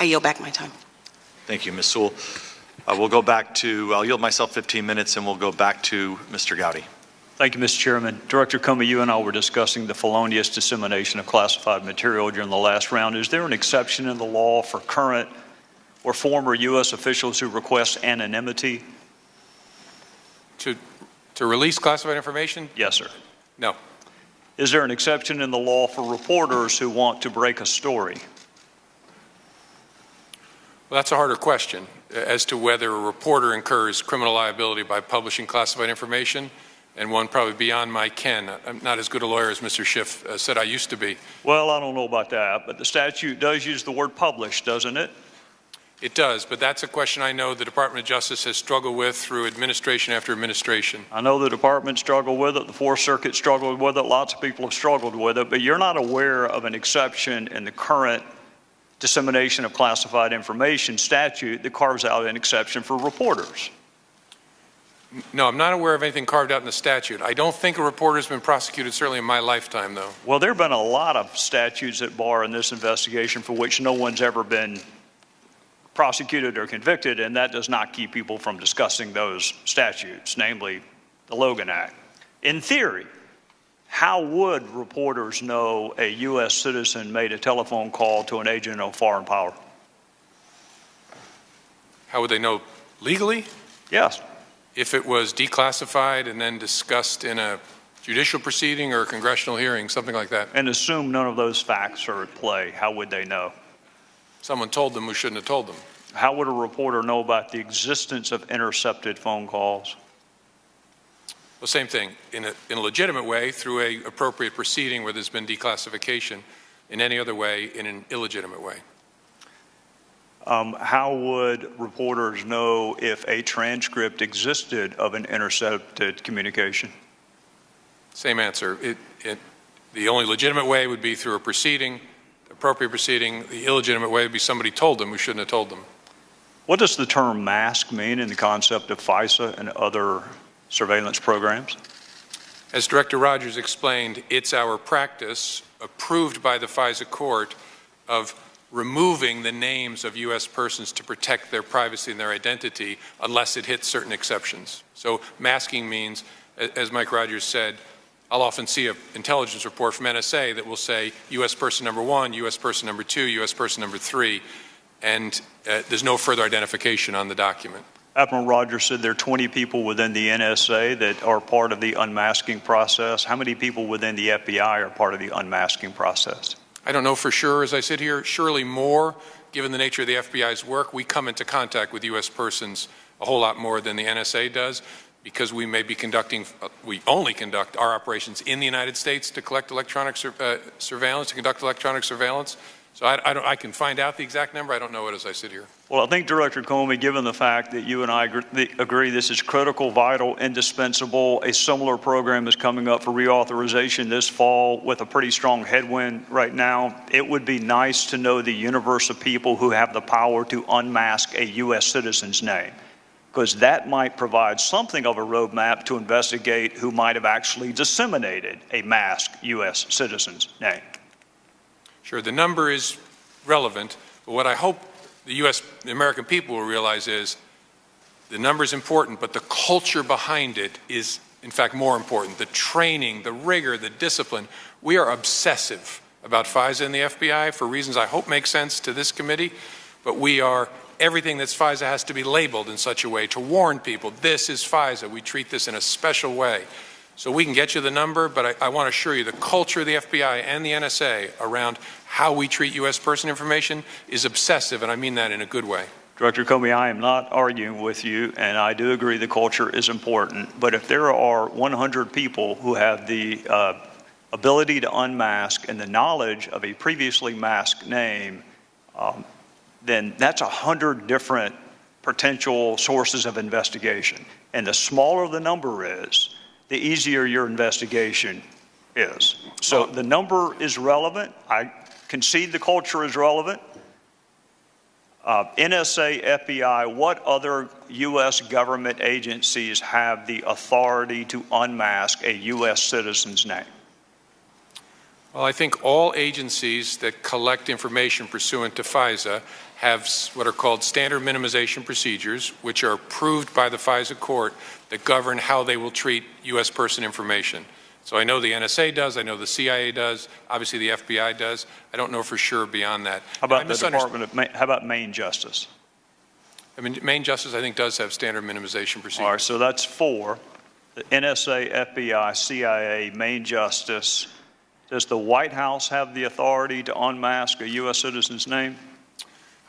I yield back my time. Thank you, Ms. Sewell. We'll go back to, I'll yield myself 15 minutes and we'll go back to Mr. Gowdy. Thank you, Mr. Chairman. Director Comey, you and I were discussing the felonious dissemination of classified material during the last round. Is there an exception in the law for current or former U.S. officials who request anonymity? To release classified information? Yes, sir. No. Is there an exception in the law for reporters who want to break a story? Well, that's a harder question as to whether a reporter incurs criminal liability by publishing classified information, and one probably beyond my ken. I'm not as good a lawyer as Mr. Schiff said I used to be. Well, I don't know about that, but the statute does use the word publish, doesn't it? It does, but that's a question I know the Department of Justice has struggled with through administration after administration. I know the department struggled with it, the Fourth Circuit struggled with it, lots of people have struggled with it, but you're not aware of an exception in the current dissemination of classified information statute that carves out an exception for reporters. No, I'm not aware of anything carved out in the statute. I don't think a reporter has been prosecuted, certainly in my lifetime, though. Well, there have been a lot of statutes at bar in this investigation for which no one's ever been prosecuted or convicted, and that does not keep people from discussing those statutes, namely the Logan Act. In theory, how would reporters know a U.S. citizen made a telephone call to an agent of a foreign power? How would they know legally? Yes. If it was declassified and then discussed in a judicial proceeding or a congressional hearing, something like that. And assume none of those facts are at play, how would they know? Someone told them who shouldn't have told them. How would a reporter know about the existence of intercepted phone calls? Well, same thing. In a legitimate way, through an appropriate proceeding where there's been declassification. In any other way, in an illegitimate way. How would reporters know if a transcript existed of an intercepted communication? Same answer. The only legitimate way would be through a proceeding, appropriate proceeding. The illegitimate way would be somebody told them who shouldn't have told them. What does the term mask mean in the concept of FISA and other surveillance programs? As Director Rogers explained, it's our practice, approved by the FISA court, of removing the names of U.S. persons to protect their privacy and their identity unless it hits certain exceptions. So masking means, as Mike Rogers said, I'll often see an intelligence report from NSA that will say U.S. person number 1, U.S. person number 2, U.S. person number 3, and there's no further identification on the document. Admiral Rogers said there are 20 people within the NSA that are part of the unmasking process. How many people within the FBI are part of the unmasking process? I don't know for sure as I sit here. Surely more, given the nature of the FBI's work. We come into contact with U.S. persons a whole lot more than the NSA does, because we may be conducting, we only conduct our operations in the United States to collect electronic surveillance, to conduct electronic surveillance. So I can find out the exact number. I don't know it as I sit here. Well, I think, Director Comey, given the fact that you and I agree this is critical, vital, indispensable, a similar program is coming up for reauthorization this fall with a pretty strong headwind right now, it would be nice to know the universe of people who have the power to unmask a U.S. citizen's name, because that might provide something of a roadmap to investigate who might have actually disseminated a masked U.S. citizen's name. Sure, the number is relevant, but what I hope the American people will realize is the number is important, but the culture behind it is, in fact, more important. The training, the rigor, the discipline. We are obsessive about FISA and the FBI for reasons I hope make sense to this committee, but everything that's FISA has to be labeled in such a way to warn people, this is FISA. We treat this in a special way. So we can get you the number, but I want to assure you the culture of the FBI and the NSA around how we treat U.S. person information is obsessive, and I mean that in a good way. Director Comey, I am not arguing with you, and I do agree the culture is important, but if there are 100 people who have the ability to unmask and the knowledge of a previously masked name, then that's 100 different potential sources of investigation. And the smaller the number is, the easier your investigation is. So the number is relevant. I concede the culture is relevant. NSA, FBI, what other U.S. government agencies have the authority to unmask a U.S. citizen's name? Well, I think all agencies that collect information pursuant to FISA have what are called standard minimization procedures, which are approved by the FISA court that govern how they will treat U.S. person information. So I know the NSA does, I know the CIA does, obviously the FBI does. I don't know for sure beyond that. How about the Department of how about Maine Justice? I mean, Maine Justice, I think, does have standard minimization procedures. All right, so that's 4. The NSA, FBI, CIA, Maine Justice. Does the White House have the authority to unmask a U.S. citizen's name?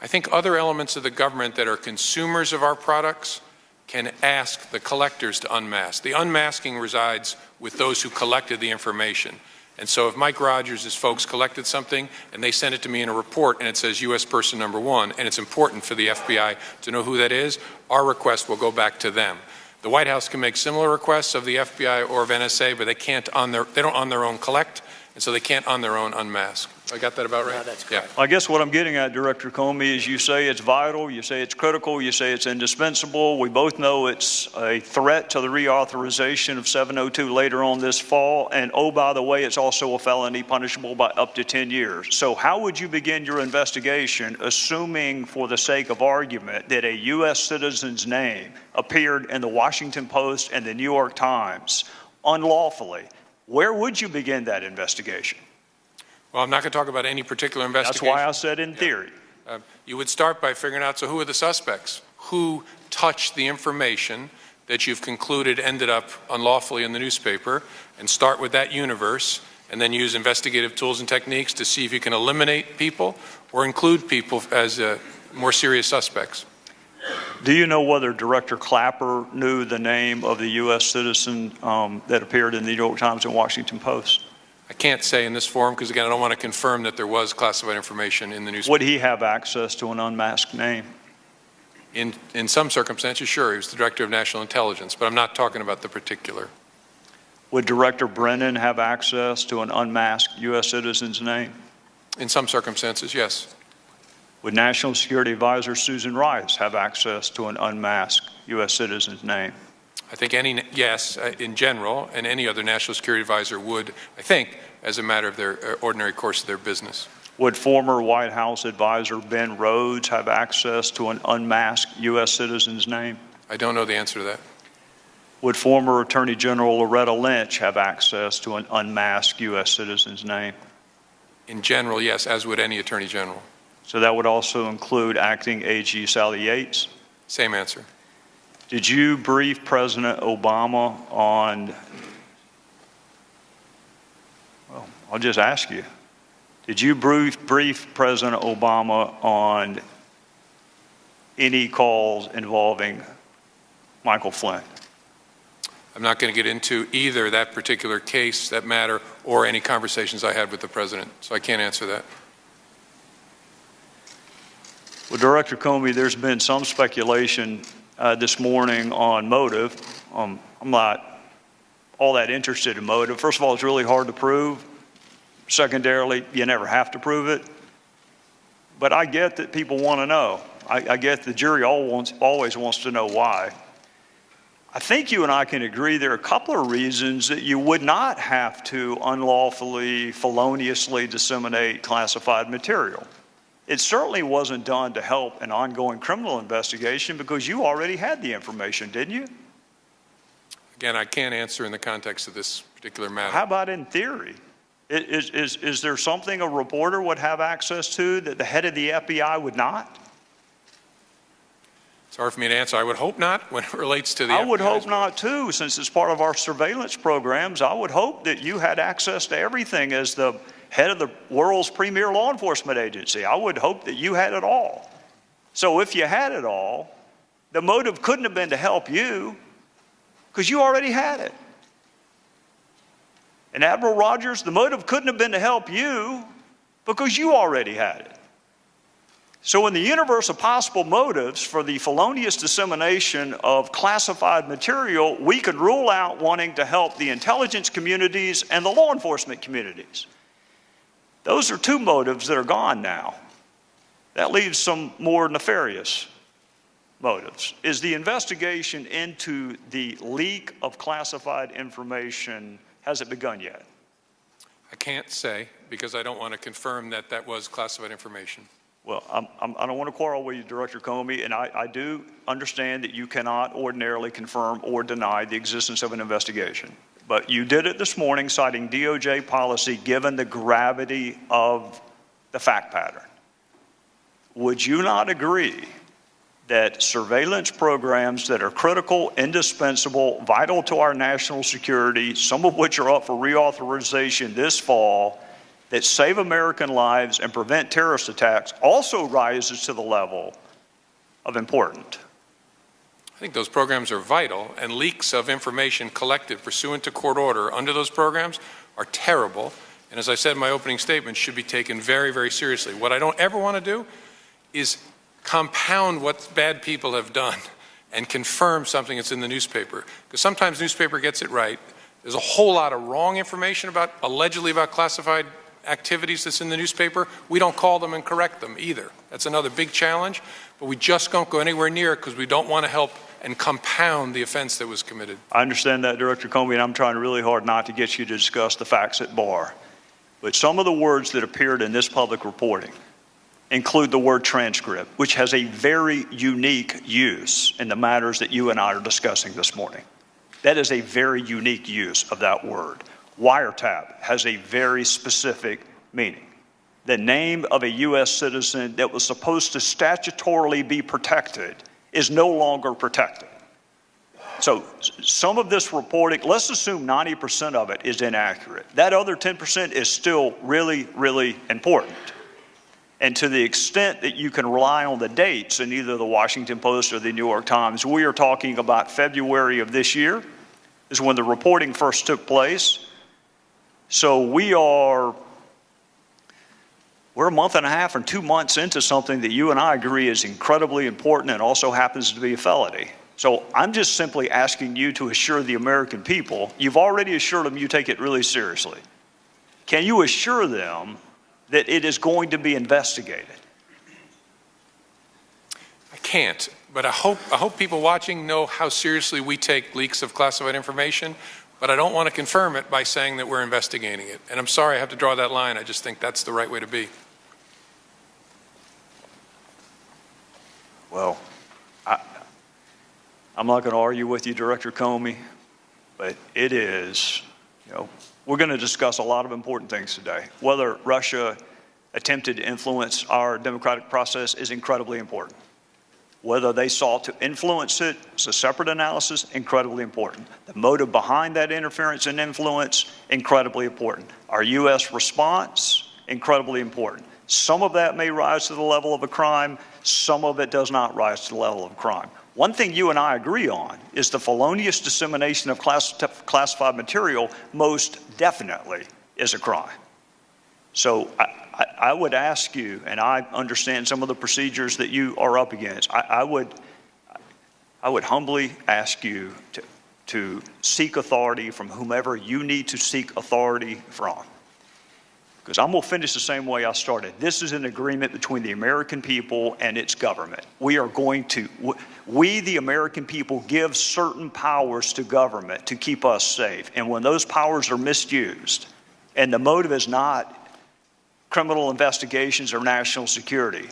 I think other elements of the government that are consumers of our products can ask the collectors to unmask. The unmasking resides with those who collected the information. And so if Mike Rogers' folks collected something and they send it to me in a report and it says U.S. person number 1, and it's important for the FBI to know who that is, our request will go back to them. The White House can make similar requests of the FBI or of NSA, but they don't on their own collect, and so they can't on their own unmask. I got that about right? No, that's correct. I guess what I'm getting at, Director Comey, is you say it's vital, you say it's critical, you say it's indispensable. We both know it's a threat to the reauthorization of 702 later on this fall. And oh, by the way, it's also a felony punishable by up to 10 years. So how would you begin your investigation, assuming for the sake of argument that a U.S. citizen's name appeared in the Washington Post and the New York Times unlawfully? Where would you begin that investigation? Well, I'm not going to talk about any particular investigation. That's why I said in theory. You would start by figuring out, so who are the suspects? Who touched the information that you've concluded ended up unlawfully in the newspaper, and start with that universe, and then use investigative tools and techniques to see if you can eliminate people or include people as more serious suspects. Do you know whether Director Clapper knew the name of the U.S. citizen that appeared in the New York Times and Washington Post? I can't say in this forum because, again, I don't want to confirm that there was classified information in the newspaper. Would he have access to an unmasked name? In some circumstances, sure. He was the Director of National Intelligence, but I'm not talking about the particular. Would Director Brennan have access to an unmasked U.S. citizen's name? In some circumstances, yes. Would National Security Advisor Susan Rice have access to an unmasked U.S. citizen's name? I think yes, in general, and any other national security advisor would, I think, as a matter of their ordinary course of their business. Would former White House advisor Ben Rhodes have access to an unmasked U.S. citizen's name? I don't know the answer to that. Would former Attorney General Loretta Lynch have access to an unmasked U.S. citizen's name? In general, yes, as would any Attorney General. So that would also include acting AG Sally Yates? Same answer. Did you brief President Obama on, well, I'll just ask you, did you brief President Obama on any calls involving Michael Flynn? I'm not going to get into either that particular case, that matter, or any conversations I had with the President, so I can't answer that. Well, Director Comey, there's been some speculation this morning on motive. I'm not all that interested in motive. First of all, it's really hard to prove. Secondarily, you never have to prove it. But I get that people want to know. I get the jury always wants to know why. I think you and I can agree there are a couple of reasons that you would not have to unlawfully, feloniously disseminate classified material. It certainly wasn't done to help an ongoing criminal investigation because you already had the information, didn't you? Again, I can't answer in the context of this particular matter. How about in theory? Is there something a reporter would have access to that the head of the FBI would not? It's hard for me to answer. I would hope not when it relates to the I would FBI's hope not too, since it's part of our surveillance programs. I would hope that you had access to everything as the head of the world's premier law enforcement agency. I would hope that you had it all. So if you had it all, the motive couldn't have been to help you because you already had it. And Admiral Rogers, the motive couldn't have been to help you because you already had it. So in the universe of possible motives for the felonious dissemination of classified material, we could rule out wanting to help the intelligence communities and the law enforcement communities. Those are two motives that are gone now. That leaves some more nefarious motives. Is the investigation into the leak of classified information, has it begun yet? I can't say because I don't want to confirm that that was classified information. Well, I don't want to quarrel with you, Director Comey, and I do understand that you cannot ordinarily confirm or deny the existence of an investigation. But you did it this morning citing DOJ policy given the gravity of the fact pattern. Would you not agree that surveillance programs that are critical, indispensable, vital to our national security, some of which are up for reauthorization this fall, that save American lives and prevent terrorist attacks, also rises to the level of important? I think those programs are vital, and leaks of information collected pursuant to court order under those programs are terrible, and as I said in my opening statement, should be taken very, very seriously. What I don't ever want to do is compound what bad people have done and confirm something that's in the newspaper, because sometimes newspaper gets it right. There's a whole lot of wrong information allegedly about classified activities that's in the newspaper. We don't call them and correct them either. That's another big challenge, but we just don't go anywhere near it because we don't want to help and compound the offense that was committed. I understand that, Director Comey, and I'm trying really hard not to get you to discuss the facts at bar. But some of the words that appeared in this public reporting include the word transcript, which has a very unique use in the matters that you and I are discussing this morning. That is a very unique use of that word. Wiretap has a very specific meaning. The name of a U.S. citizen that was supposed to statutorily be protected is no longer protected. So some of this reporting, let's assume 90% of it is inaccurate. That other 10% is still really, really important. And to the extent that you can rely on the dates in either the Washington Post or the New York Times, we are talking about February of this year is when the reporting first took place. So we're a month and a half or 2 months into something that you and I agree is incredibly important and also happens to be a felony. So I'm just simply asking you to assure the American people, you've already assured them you take it really seriously. Can you assure them that it is going to be investigated? I can't, but I hope people watching know how seriously we take leaks of classified information, but I don't want to confirm it by saying that we're investigating it. And I'm sorry I have to draw that line. I just think that's the right way to be. Well, I'm not going to argue with you, Director Comey, but it is, we're going to discuss a lot of important things today. Whether Russia attempted to influence our democratic process is incredibly important. Whether they sought to influence it is a separate analysis, incredibly important. The motive behind that interference and influence, incredibly important. Our U.S. response, incredibly important. Some of that may rise to the level of a crime, some of it does not rise to the level of a crime. One thing you and I agree on is the felonious dissemination of classified material most definitely is a crime. So I would ask you, and I understand some of the procedures that you are up against, I would humbly ask you to seek authority from whomever you need to seek authority from. Because I'm going to finish the same way I started. This is an agreement between the American people and its government. We, the American people, give certain powers to government to keep us safe. And when those powers are misused, and the motive is not criminal investigations or national security,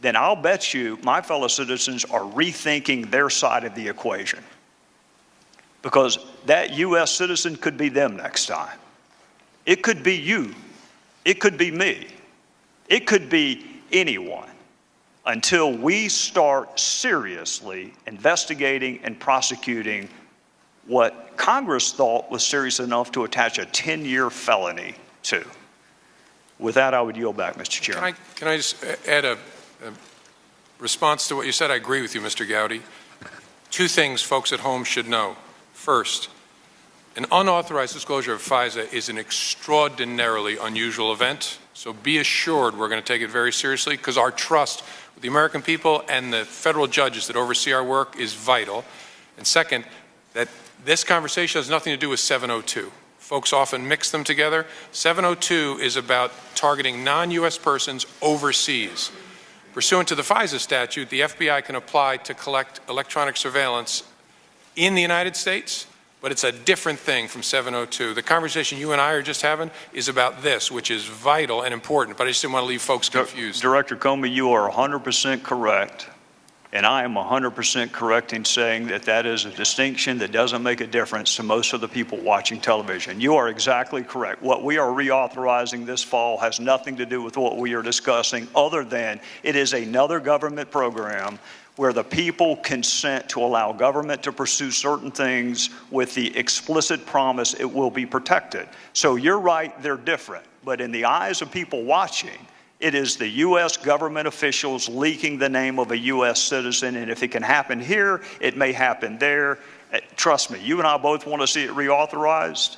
then I'll bet you my fellow citizens are rethinking their side of the equation. Because that U.S. citizen could be them next time. It could be you. It could be me. It could be anyone until we start seriously investigating and prosecuting what Congress thought was serious enough to attach a 10-year felony to. With that, I would yield back, Mr. Chairman. Can I just add a response to what you said? I agree with you, Mr. Gowdy. Two things folks at home should know. First, an unauthorized disclosure of FISA is an extraordinarily unusual event, so be assured we're going to take it very seriously because our trust with the American people and the federal judges that oversee our work is vital. And second, that this conversation has nothing to do with 702. Folks often mix them together. 702 is about targeting non-U.S. persons overseas. Pursuant to the FISA statute, the FBI can apply to collect electronic surveillance in the United States but it's a different thing from 702. The conversation you and I are just having is about this, which is vital and important, but I just didn't want to leave folks confused. Director Comey, you are 100% correct, and I am 100% correct in saying that that is a distinction that doesn't make a difference to most of the people watching television. You are exactly correct. What we are reauthorizing this fall has nothing to do with what we are discussing, other than it is another government program where the people consent to allow government to pursue certain things with the explicit promise it will be protected. So you're right, they're different. But in the eyes of people watching, it is the U.S. government officials leaking the name of a U.S. citizen, and if it can happen here, it may happen there. Trust me, you and I both want to see it reauthorized.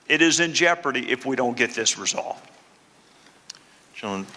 It is in jeopardy if we don't get this resolved. Gentlemen, our